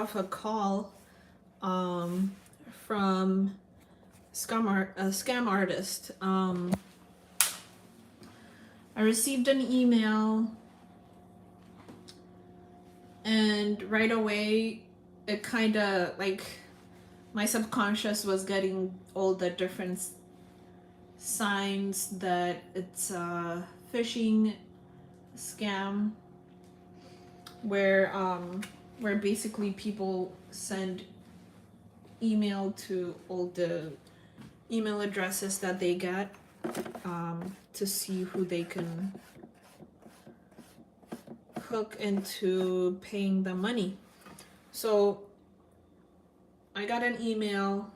off a call from a scam artist. I received an email, and right away it kind of like my subconscious was getting all the different signs that it's a phishing scam where basically people send email to all the email addresses that they get to see who they can hook into paying the money. So I got an email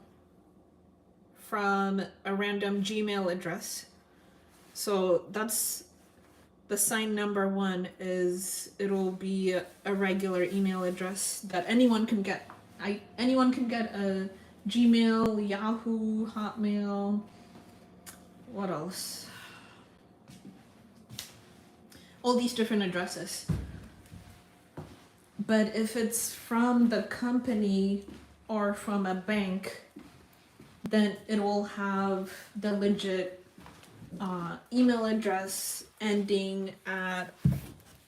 from a random Gmail address. So that's the sign number one, is it'll be a regular email address that anyone can get. Anyone can get a Gmail, Yahoo, Hotmail, what else? All these different addresses. But if it's from the company or from a bank, then it will have the legit email address ending at,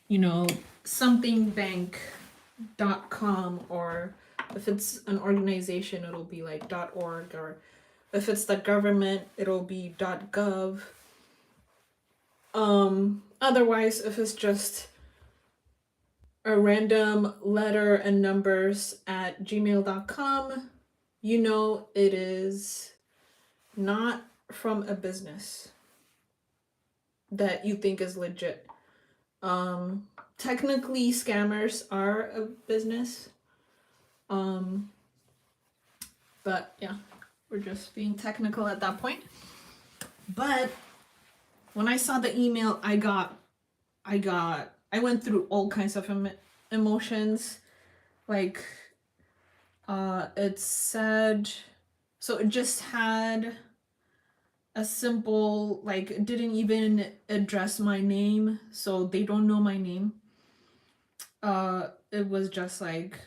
somethingbank.com, or if it's an organization, it'll be like .org, or if it's the government, it'll be .gov. Otherwise, if it's just a random letter and numbers at gmail.com, it is not from a business that you think is legit. Technically, scammers are a business. But yeah, we're just being technical at that point. But when I saw the email, I went through all kinds of emotions. Like, it said, so it just had a simple, like, it didn't even address my name, so they don't know my name. It was just like,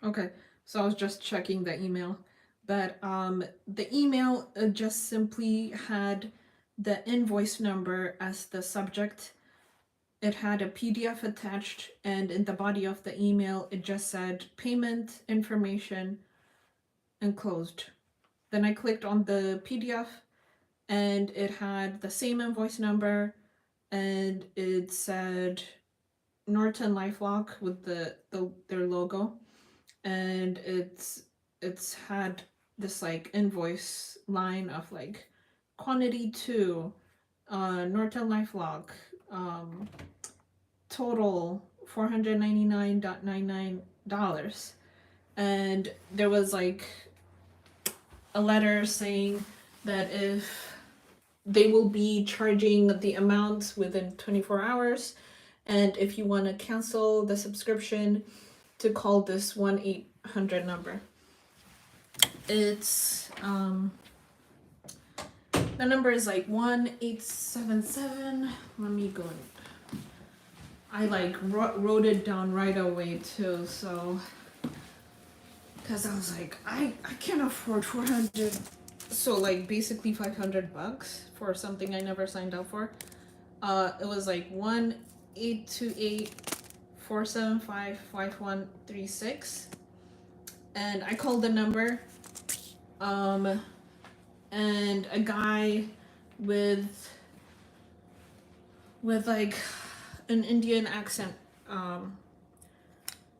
okay, so I was just checking the email. But the email just simply had the invoice number as the subject. It had a PDF attached, and in the body of the email, it just said payment information enclosed. Then I clicked on the PDF, and it had the same invoice number, and it said Norton LifeLock with their logo, and it's had this like invoice line of like quantity 2, Norton LifeLock, total $499.99, and there was like a letter saying that if they will be charging the amount within 24 hours, and if you want to cancel the subscription, to call this 1-800 number. It's the number is like 1-877. Let me go. I like wrote it down right away too, so because I was like, I can't afford 400, so like basically $500 for something I never signed up for. It was like 1-828-475-5136, and I called the number, and a guy with like an Indian accent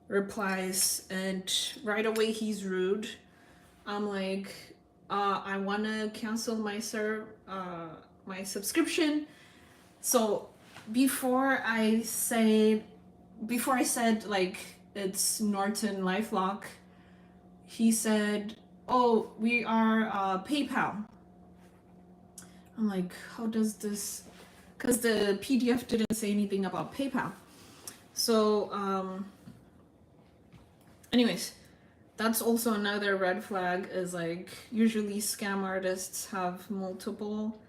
replies, and right away he's rude. I'm like, I want to cancel my subscription. So before I said like it's Norton LifeLock, he said, oh, we are PayPal. I'm like, how does this, because the PDF didn't say anything about PayPal. So anyways, that's also another red flag, is like usually scam artists have multiple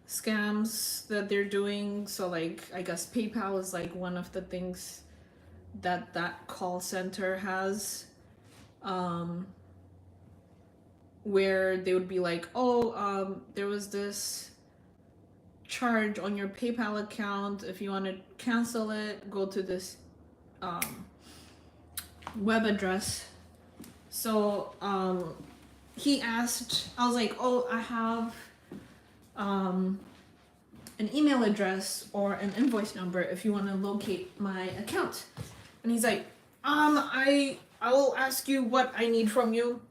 scams that they're doing. So like I guess PayPal is like one of the things that call center has, where they would be like, oh, there was this charge on your PayPal account. If you want to cancel it, go to this web address. So he asked, I was like, oh, I have an email address or an invoice number if you want to locate my account. And he's like, I will ask you what I need from you.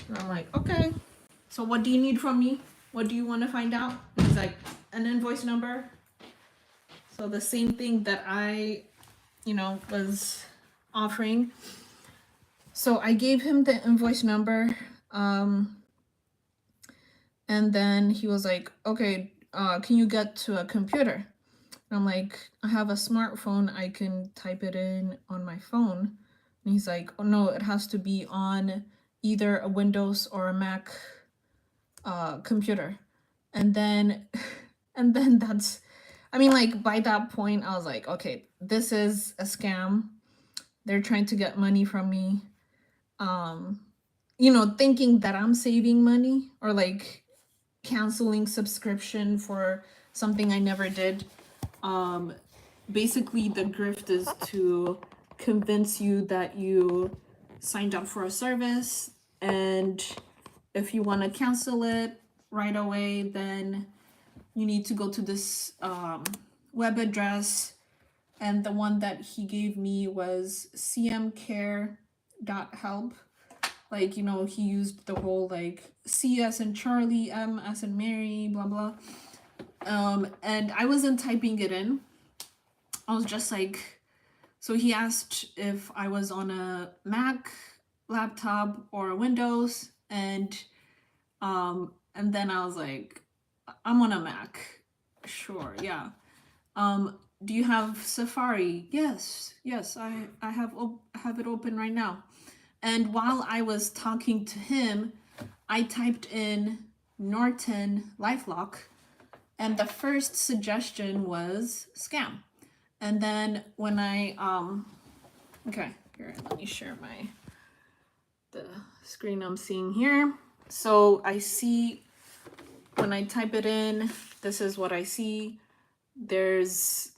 And I'm like, okay. So what do you need from me? What do you want to find out? And he's like, an invoice number. So the same thing that I, was offering. So I gave him the invoice number. And then he was like, okay, can you get to a computer? And I'm like, I have a smartphone. I can type it in on my phone. And he's like, oh no, it has to be on either a Windows or a Mac computer. And then that's, by that point, I was like, okay, this is a scam. They're trying to get money from me. Thinking that I'm saving money or like canceling subscription for something I never did. Basically, the grift is to convince you that you signed up for a service, and if you want to cancel it right away, then you need to go to this web address. And the one that he gave me was cmcare.help. Like, he used the whole like C as in Charlie, M as in Mary, blah blah. And I wasn't typing it in. I was just like, so he asked if I was on a Mac laptop or a Windows, and then I was like, I'm on a Mac. Sure, yeah. Do you have Safari? Yes, I have it open right now. And while I was talking to him, I typed in Norton LifeLock, and the first suggestion was scam. And then when I okay, here, let me share the screen I'm seeing here. So I see when I type it in, this is what I see. There's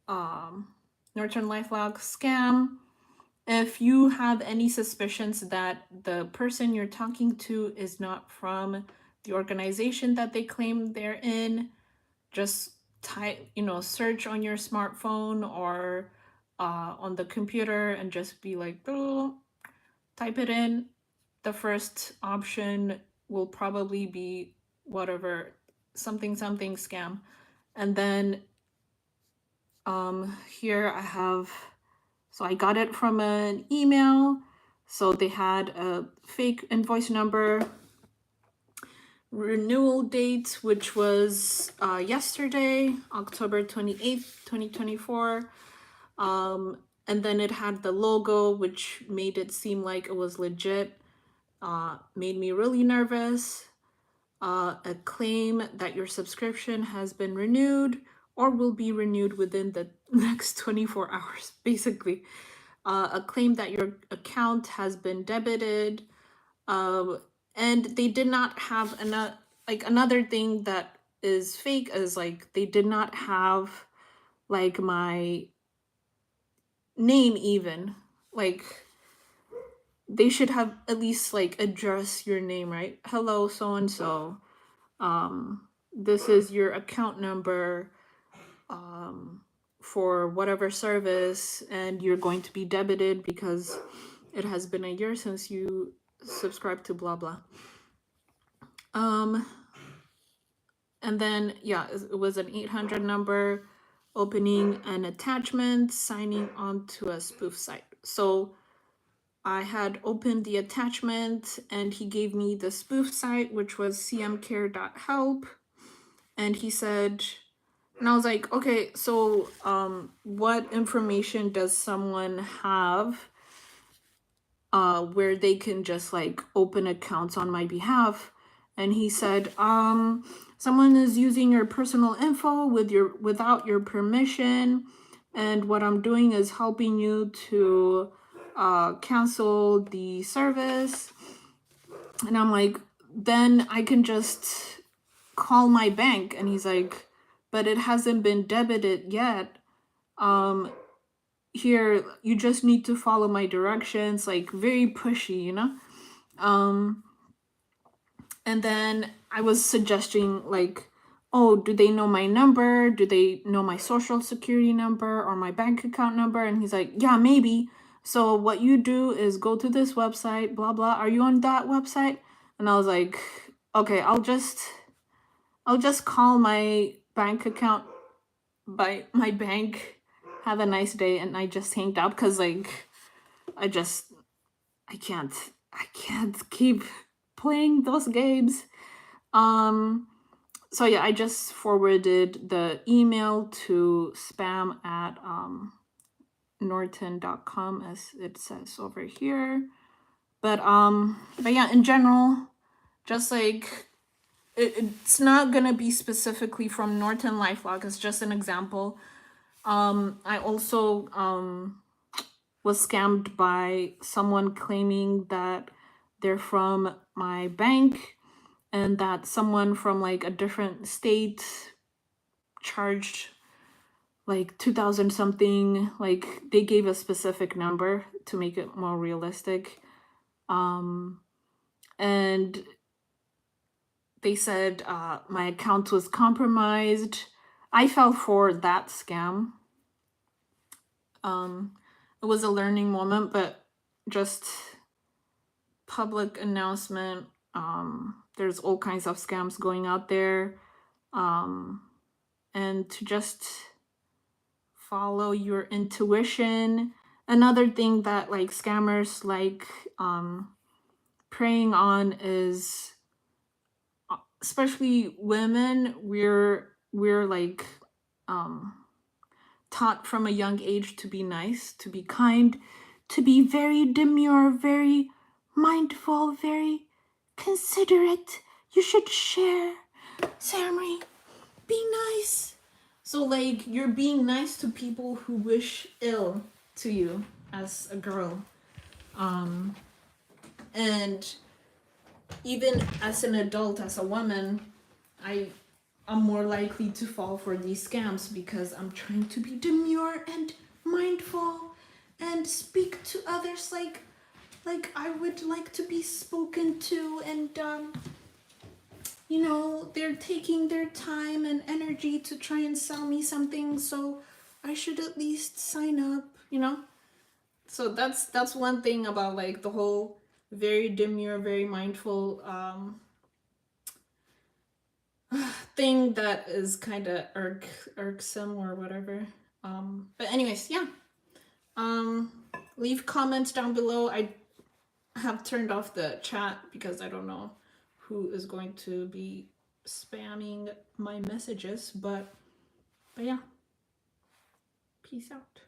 Norton LifeLock scam. If you have any suspicions that the person you're talking to is not from the organization that they claim they're in, just search on your smartphone or on the computer and just be like, type it in. The first option will probably be whatever, something scam. And then here I have, so I got it from an email. So they had a fake invoice number, renewal date, which was yesterday, October 28th, 2024. And then it had the logo, which made it seem like it was legit. Made me really nervous. A claim that your subscription has been renewed or will be renewed within the next 24 hours, basically. A claim that your account has been debited. And they did not have another thing that is fake is like they did not have like my name even. Like they should have at least like address your name, right? Hello, so and so. This is your account number for whatever service, and you're going to be debited because it has been a year since you subscribed to blah blah. And then it was an 800 number, opening an attachment, signing onto a spoof site. So I had opened the attachment and he gave me the spoof site, which was cmcare.help. And he said, and I was like, okay, so what information does someone have where they can just like open accounts on my behalf? And he said, someone is using your personal info without your permission, and what I'm doing is helping you to cancel the service. And I'm like, then I can just call my bank. And he's like, but it hasn't been debited yet. Here, you just need to follow my directions, like very pushy, you know? And then I was suggesting, like, oh, do they know my number? Do they know my social security number or my bank account number? And he's like, yeah, maybe. So what you do is go to this website, blah, blah. Are you on that website? And I was like, okay, I'll just call my bank account by my bank. Have a nice day. And I just hanged up because, like, I can't keep playing those games. So yeah, I just forwarded the email to spam at norton.com, as it says over here. But yeah, in general, just like it's not gonna be specifically from Norton LifeLock. It's just an example. I also was scammed by someone claiming that they're from my bank and that someone from like a different state charged like 2,000 something. Like they gave a specific number to make it more realistic. And they said my account was compromised. I fell for that scam. It was a learning moment, but just public announcement. There's all kinds of scams going out there. And to just follow your intuition. Another thing that like scammers like preying on is, especially women, we're like taught from a young age to be nice, to be kind, to be very demure, very mindful, very considerate. You should share, Samri, be nice. So like you're being nice to people who wish ill to you as a girl. And even as an adult, as a woman, I'm more likely to fall for these scams because I'm trying to be demure and mindful and speak to others like I would like to be spoken to, and you know, they're taking their time and energy to try and sell me something, so I should at least sign up, you know? So that's one thing about like the whole very demure, very mindful thing that is kind of irksome or whatever. But anyways, yeah. Leave comments down below. I have turned off the chat because I don't know who is going to be spamming my messages, but yeah. Peace out.